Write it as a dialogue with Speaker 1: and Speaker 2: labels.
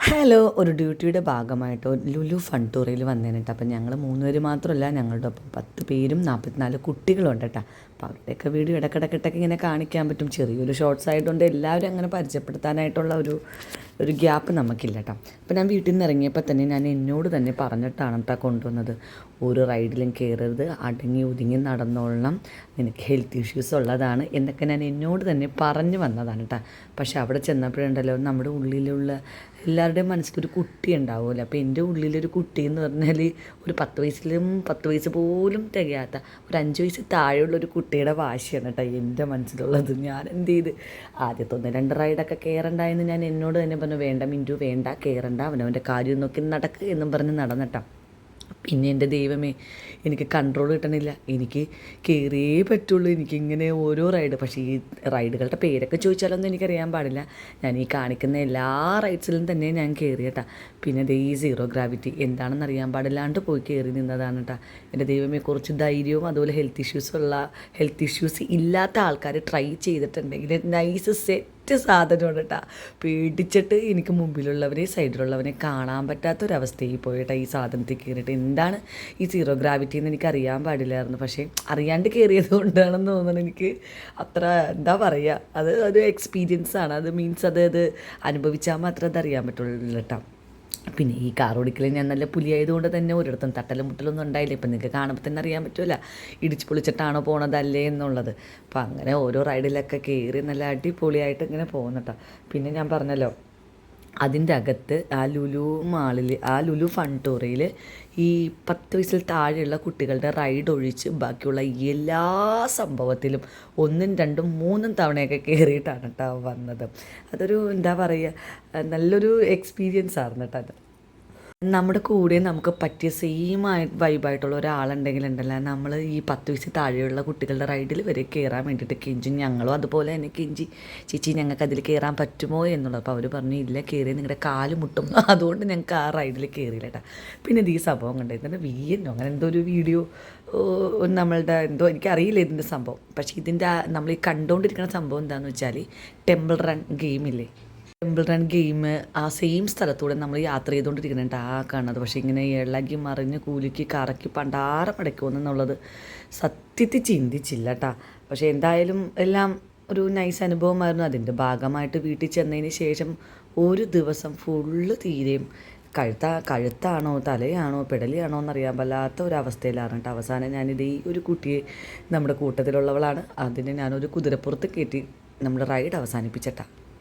Speaker 1: Hello, ഒരു ഡ്യൂട്ടിയുടെ ഭാഗമായിട്ട് Lulu fun ടൂറിൽ വന്നേനെ കേട്ടോ. അപ്പം ഞങ്ങൾ 3 പേര് മാത്രമല്ല, ഞങ്ങളുടെ ഒപ്പം 10 പേരും 44 കുട്ടികളുണ്ട് കേട്ടോ. അപ്പോൾ അവരുടെയൊക്കെ വീഡിയോ ഇടയ്ക്കിടയ്ക്കിട്ടൊക്കെ ഇങ്ങനെ കാണിക്കാൻ പറ്റും. ചെറിയൊരു ഷോർട്സ് ആയതുകൊണ്ട് എല്ലാവരും അങ്ങനെ പരിചയപ്പെടുത്താനായിട്ടുള്ള ഒരു ഗ്യാപ്പ് നമുക്കില്ല കേട്ടോ. അപ്പോൾ ഞാൻ വീട്ടിൽ നിന്ന് ഇറങ്ങിയപ്പോൾ തന്നെ ഞാൻ എന്നോട് തന്നെ പറഞ്ഞിട്ടാണ് കേട്ടോ കൊണ്ടുവന്നത്. ഒരു റൈഡിലും കയറരുത്, അടങ്ങി ഒതുങ്ങി നടന്നോളണം, നിനക്ക് ഹെൽത്ത് ഇഷ്യൂസ് ഉള്ളതാണ് എന്നൊക്കെ ഞാൻ എന്നോട് തന്നെ പറഞ്ഞു വന്നതാണ് കേട്ടോ. പക്ഷെ അവിടെ ചെന്നപ്പോഴുണ്ടല്ലോ, നമ്മുടെ ഉള്ളിലുള്ള എല്ലാവരുടെയും മനസ്സിലൊരു കുട്ടി ഉണ്ടാവുമല്ലോ. അപ്പോൾ എൻ്റെ ഉള്ളിലൊരു കുട്ടി എന്ന് പറഞ്ഞാൽ ഒരു 10 വയസ്സ് പോലും തികയാത്ത ഒരു 5 വയസ്സ് താഴെയുള്ളൊരു കുട്ടിയുടെ വാശിയാണ് കേട്ടോ എൻ്റെ മനസ്സിലുള്ളത്. ഞാൻ എന്ത് ചെയ്ത് ആദ്യത്തെ 1-2 റൈഡൊക്കെ കയറണ്ടായെന്ന് ഞാൻ എന്നോട് തന്നെ പറഞ്ഞു, വേണ്ട മിൻറ്റു വേണ്ട, കയറണ്ട, അവനവൻ്റെ കാര്യം നോക്കി നടക്കുക എന്നും പറഞ്ഞ് നടന്നിട്ടാ. പിന്നെ എൻ്റെ ദൈവമേ, എനിക്ക് കൺട്രോൾ കിട്ടണില്ല, എനിക്ക് കയറിയേ പറ്റുള്ളൂ. എനിക്കിങ്ങനെ ഓരോ റൈഡ്, പക്ഷേ ഈ റൈഡുകളുടെ പേരൊക്കെ ചോദിച്ചാലൊന്നും എനിക്കറിയാൻ പാടില്ല. ഞാൻ ഈ കാണിക്കുന്ന എല്ലാ റൈഡ്സിലും തന്നെ ഞാൻ കയറി കേട്ടോ. പിന്നെ ഈ സീറോ ഗ്രാവിറ്റി എന്താണെന്ന് അറിയാൻ പാടില്ലാണ്ട് പോയി കയറി നിന്നതാണ് കേട്ടോ. എൻ്റെ ദൈവമേ, കുറച്ച് ധൈര്യവും അതുപോലെ ഹെൽത്ത് ഇഷ്യൂസ് ഇല്ലാത്ത ആൾക്കാർ ട്രൈ ചെയ്തിട്ടുണ്ടെങ്കിൽ നൈസ് സെറ്റ് സാധനമാണ് കേട്ടോ. പേടിച്ചിട്ട് എനിക്ക് മുമ്പിലുള്ളവരെ സൈഡിലുള്ളവരെ കാണാൻ പറ്റാത്തൊരവസ്ഥയിൽ പോയിട്ടാ ഈ സാധനത്തിൽ കയറിയിട്ട്. എന്താണ് ഈ സീറോ ഗ്രാവിറ്റി എന്ന് എനിക്ക് അറിയാൻ പാടില്ലായിരുന്നു. പക്ഷേ അറിയാണ്ട് കയറിയത് കൊണ്ടാണെന്ന് തോന്നുന്നു. എനിക്ക് അത്ര എന്താ പറയുക, അത് ഒരു എക്സ്പീരിയൻസ് ആണ്. അത് മീൻസ് അത് അനുഭവിച്ചാൽ മാത്രമേ അത് അറിയാൻ പറ്റുള്ളൂ കേട്ടോ. പിന്നെ ഈ കാർ ഓടിക്കൽ ഞാൻ നല്ല പുലിയായതുകൊണ്ട് തന്നെ ഒരിടത്തും തട്ടലും മുട്ടലൊന്നും ഉണ്ടായില്ല. ഇപ്പം നിങ്ങൾക്ക് കാണുമ്പോൾ തന്നെ അറിയാൻ പറ്റുമല്ല ഇടിച്ച് പൊളിച്ചിട്ടാണോ പോണതല്ലേ എന്നുള്ളത്. അപ്പം അങ്ങനെ ഓരോ റൈഡിലൊക്കെ കയറി നല്ല അടിപൊളിയായിട്ട് ഇങ്ങനെ പോകുന്നുട്ടോ. പിന്നെ ഞാൻ പറഞ്ഞല്ലോ, അതിൻ്റെ അകത്ത് ആ ലുലു ഫൺ ടൂറിൽ ഈ 10 വയസ്സിൽ താഴെയുള്ള കുട്ടികളുടെ റൈഡ് ഒഴിച്ച് ബാക്കിയുള്ള എല്ലാ സംഭവത്തിലും 1, 2, 3 തവണയൊക്കെ കയറിയിട്ടാണ് കേട്ടോ വന്നത്. അതൊരു എന്താ പറയുക, നല്ലൊരു എക്സ്പീരിയൻസ് ആയിരുന്നു കേട്ടോ അത്. നമ്മുടെ കൂടെ നമുക്ക് പറ്റിയ സെയിം വൈബായിട്ടുള്ള ഒരാളുണ്ടെങ്കിൽ ഉണ്ടല്ലോ, നമ്മൾ ഈ 10 വയസ്സിൽ താഴെയുള്ള കുട്ടികളുടെ റൈഡിൽ വരെ കയറാൻ വേണ്ടിയിട്ട് കെഞ്ചും. ഞങ്ങളും അതുപോലെ തന്നെ കെഞ്ചി, ചേച്ചി ഞങ്ങൾക്ക് അതിൽ കയറാൻ പറ്റുമോ എന്നുള്ളത്. അപ്പോൾ അവർ പറഞ്ഞു, ഇല്ല കയറി നിങ്ങളുടെ കാല് മുട്ടും, അതുകൊണ്ട് ഞങ്ങൾക്ക് ആ റൈഡിൽ കയറിയില്ല കേട്ടോ. പിന്നെ ഈ സംഭവം കണ്ടായിരുന്നു, വീന്നോ അങ്ങനെ എന്തോ ഒരു വീഡിയോ നമ്മളുടെ എന്തോ എനിക്കറിയില്ല ഇതിൻ്റെ സംഭവം. പക്ഷേ ഇതിൻ്റെ നമ്മൾ ഈ കണ്ടുകൊണ്ടിരിക്കുന്ന സംഭവം എന്താണെന്ന് വെച്ചാൽ ടെമ്പിൾ റൺ ഗെയിമില്ലേ, ടെമ്പിൾ റൺ ഗെയിം ആ സെയിം സ്ഥലത്തൂടെ നമ്മൾ യാത്ര ചെയ്തുകൊണ്ടിരിക്കുന്നുണ്ട് ആ കാണുന്നത്. പക്ഷേ ഇങ്ങനെ ഇളകി മറിഞ്ഞ് കൂലിക്ക് കറക്കി പണ്ടാരം അടയ്ക്കുമെന്നുള്ളത് സത്യത്തിൽ ചിന്തിച്ചില്ല കേട്ടോ. പക്ഷേ എന്തായാലും എല്ലാം ഒരു നൈസ് അനുഭവമായിരുന്നു. അതിൻ്റെ ഭാഗമായിട്ട് വീട്ടിൽ ചെന്നതിന് ശേഷം ഒരു ദിവസം ഫുള്ള് തീരെയും കഴുത്താണോ തലയാണോ പെടലിയാണോ എന്നറിയാൻ പാടില്ലാത്ത ഒരവസ്ഥയിലാണ് കേട്ടോ. അവസാനം ഞാനിത് ഈ ഒരു കുട്ടിയെ, നമ്മുടെ കൂട്ടത്തിലുള്ളവളാണ്, അതിനെ ഞാനൊരു കുതിരപ്പുറത്ത് കയറ്റി നമ്മുടെ റൈഡ് അവസാനിപ്പിച്ചിട്ടാണ്.